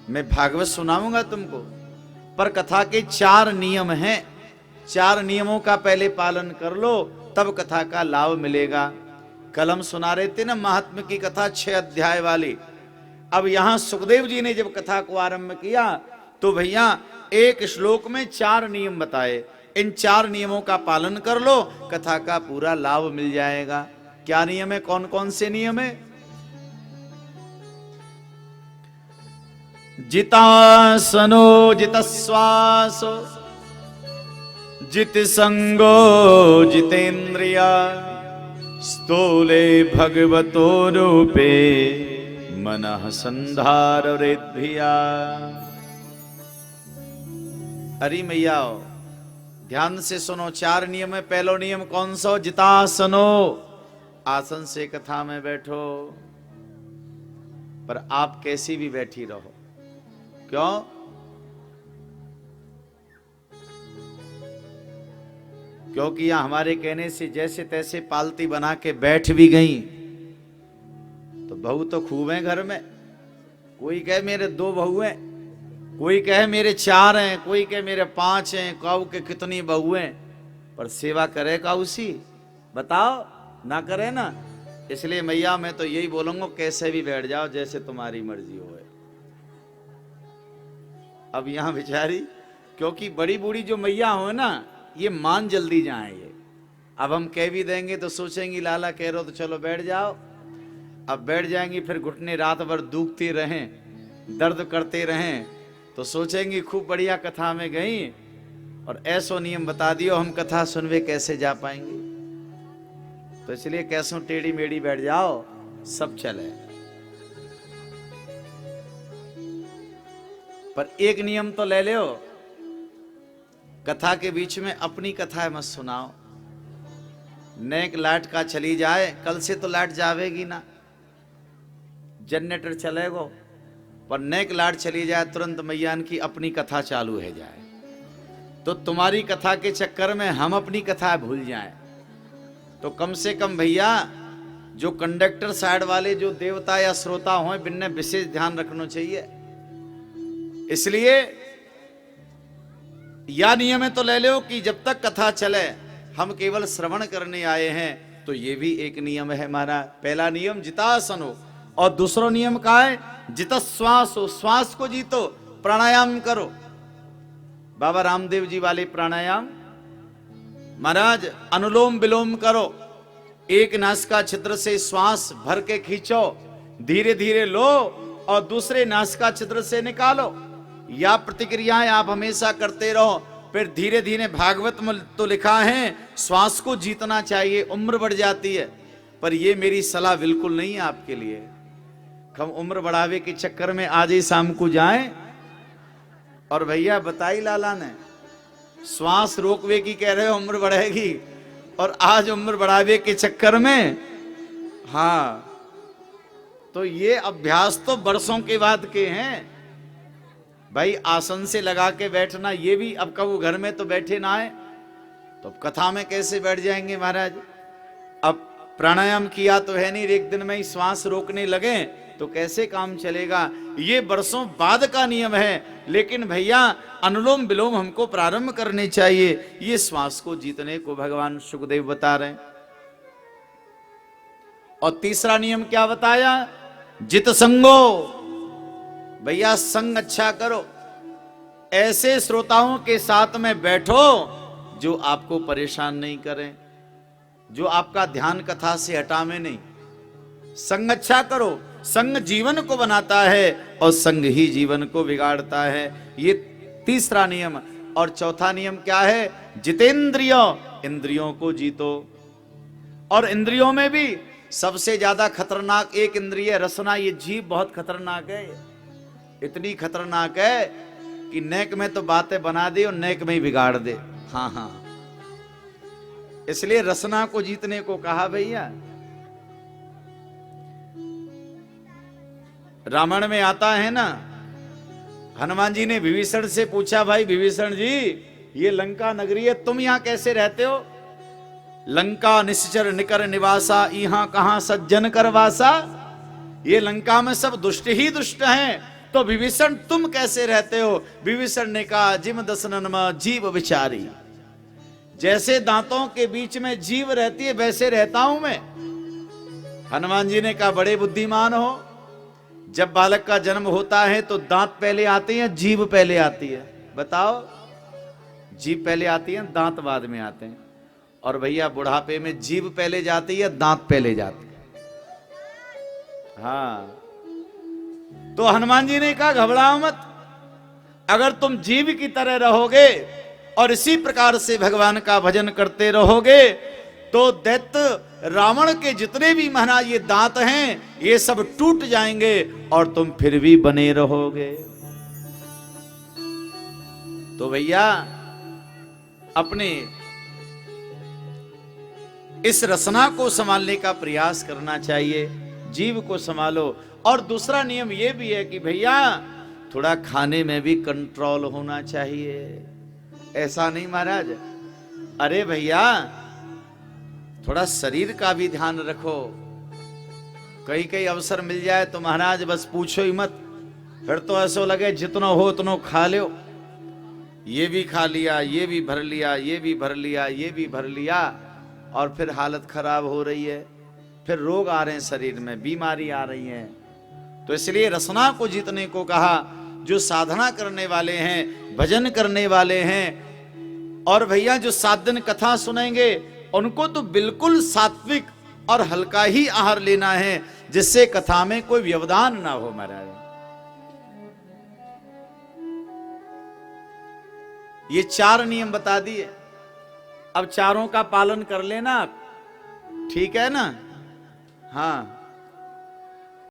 मैं भागवत सुनाऊंगा तुमको, पर कथा के 4 नियम हैं। 4 नियमों का पहले पालन कर लो, तब कथा का लाभ मिलेगा। कल हम सुना रहे थे ना महात्म्य की कथा 6 अध्याय वाली। अब यहां सुखदेव जी ने जब कथा को आरंभ किया तो भैया एक श्लोक में 4 नियम बताए। इन 4 नियमों का पालन कर लो, कथा का पूरा लाभ मिल जाएगा। क्या नियम है? कौन कौन से नियम है? जितासनो जितश्वासो जित संगो जितेन्द्रिया स्थूले भगवतो रूपे मनः संधारयेद्धिया। अरे मैया ध्यान से सुनो, 4 नियम है। पहलो नियम कौन सा? जितासनो, आसन से कथा में बैठो, पर आप कैसी भी बैठी रहो। क्यों? क्योंकि यहां हमारे कहने से जैसे तैसे पालती बना के बैठ भी गई तो बहू तो खूब है घर में। कोई कहे मेरे 2 बहू हैं, कोई कहे मेरे 4 हैं, कोई कहे मेरे 5 हैं, काऊ के कितनी बहू हैं, पर सेवा करे काऊ सी? बताओ, ना करे ना। इसलिए मैया मैं तो यही बोलूंगा, कैसे भी बैठ जाओ, जैसे तुम्हारी मर्जी हो। अब यहां बेचारी, क्योंकि बड़ी बूढ़ी जो मैया हो ना, ये मान जल्दी जाए। ये अब हम कह भी देंगे तो सोचेंगी लाला कह रहे हो तो चलो बैठ जाओ। अब बैठ जाएंगी, फिर घुटने रात भर दुखते रहें, दर्द करते रहें, तो सोचेंगी खूब बढ़िया कथा में गई और ऐसो नियम बता दियो, हम कथा सुनवे कैसे जा पाएंगे। तो इसलिए कैसो टेढ़ी मेढ़ी बैठ जाओ, सब चले। पर एक नियम तो ले लो, कथा के बीच में अपनी कथा मत सुनाओ। नेक लाइट का चली जाए, कल से तो लाइट जावेगी ना, जनरेटर चलेगो, पर नेक लाइट चली जाए तुरंत मैयान की अपनी कथा चालू है जाए, तो तुम्हारी कथा के चक्कर में हम अपनी कथा भूल जाएं। तो कम से कम भैया जो कंडक्टर साइड वाले जो देवता या श्रोता हों, बिन्ने विशेष ध्यान रखना चाहिए। इसलिए या नियम है तो ले लो कि जब तक कथा चले हम केवल श्रवण करने आए हैं, तो ये भी एक नियम है हमारा। पहला नियम जितासनो, और दूसरा नियम का है जितश्वास हो, श्वास को जीतो, प्राणायाम करो। बाबा रामदेव जी वाले प्राणायाम, महाराज अनुलोम विलोम करो। एक नासिका छिद्र से श्वास भर के खींचो, धीरे धीरे लो और दूसरे नासिका छिद्र से निकालो। या प्रतिक्रियाएं आप हमेशा करते रहो। फिर धीरे धीरे, भागवत में तो लिखा है श्वास को जीतना चाहिए, उम्र बढ़ जाती है। पर ये मेरी सलाह बिल्कुल नहीं है आपके लिए। हम उम्र बढ़ावे के चक्कर में आज ही शाम को जाएं और भैया बताई लाला ने श्वास रोकवे की कह रहे हो, उम्र बढ़ेगी, और आज उम्र बढ़ावे के चक्कर में, हाँ, तो ये अभ्यास तो बरसों के बाद के हैं भाई। आसन से लगा के बैठना ये भी, अब कब वो घर में तो बैठे ना आए, तो अब कथा में कैसे बैठ जाएंगे महाराज। अब प्राणायाम किया तो है नहीं, एक दिन में ही श्वास रोकने लगे तो कैसे काम चलेगा। ये बरसों बाद का नियम है, लेकिन भैया अनुलोम विलोम हमको प्रारंभ करने चाहिए। ये श्वास को जीतने को भगवान सुखदेव बता रहे हैं। और तीसरा नियम क्या बताया? जित संगो, भैया संग अच्छा करो। ऐसे श्रोताओं के साथ में बैठो जो आपको परेशान नहीं करें, जो आपका ध्यान कथा से हटावे नहीं। संग अच्छा करो। संग जीवन को बनाता है और संग ही जीवन को बिगाड़ता है। ये तीसरा नियम। और चौथा नियम क्या है? जितेंद्रियों, इंद्रियों को जीतो। और इंद्रियों में भी सबसे ज्यादा खतरनाक एक इंद्रिय रसना, ये जीभ बहुत खतरनाक है। इतनी खतरनाक है कि नेक में तो बातें बना दे और नेक में ही बिगाड़ दे। हाँ हाँ, इसलिए रसना को जीतने को कहा भैया। रामायण में आता है ना, हनुमान जी ने विभीषण से पूछा, भाई विभीषण जी, ये लंका नगरी है, तुम यहां कैसे रहते हो? लंका निश्चर निकर निवासा, यहां कहां सज्जन कर वासा। ये लंका में सब दुष्ट ही दुष्ट हैं, तो विभीषण तुम कैसे रहते हो? विभीषण ने कहा जिम दसनन में जीव विचारी, जैसे दांतों के बीच में जीव रहती है वैसे रहता हूं मैं। हनुमान जी ने कहा बड़े बुद्धिमान हो, जब बालक का जन्म होता है तो दांत पहले आते हैं, जीभ पहले आती है? बताओ, जीभ पहले आती है, दांत बाद में आते हैं। और भैया बुढ़ापे में जीभ पहले जाती है, दांत पहले जाते हैं। हाँ, तो हनुमान जी ने कहा घबराओ मत, अगर तुम जीव की तरह रहोगे और इसी प्रकार से भगवान का भजन करते रहोगे तो दैत्य रावण के जितने भी महाराज ये दांत हैं ये सब टूट जाएंगे और तुम फिर भी बने रहोगे। तो भैया अपने इस रसना को संभालने का प्रयास करना चाहिए, जीव को संभालो। और दूसरा नियम यह भी है कि भैया थोड़ा खाने में भी कंट्रोल होना चाहिए। ऐसा नहीं महाराज, अरे भैया थोड़ा शरीर का भी ध्यान रखो। कई कई अवसर मिल जाए तो महाराज बस पूछो ही मत, फिर तो ऐसा लगे जितना हो उतना खा लो। ये भी खा लिया, ये भी भर लिया, ये भी भर लिया, ये भी भर लिया, और फिर हालत खराब हो रही है, फिर रोग आ रहे हैं शरीर में, बीमारी आ रही है। तो इसलिए रसना को जीतने को कहा। जो साधना करने वाले हैं, भजन करने वाले हैं, और भैया जो 7 दिन कथा सुनेंगे उनको तो बिल्कुल सात्विक और हल्का ही आहार लेना है, जिससे कथा में कोई व्यवधान ना हो महाराज। ये 4 नियम बता दिए, अब चारों का पालन कर लेना, ठीक है ना? हाँ,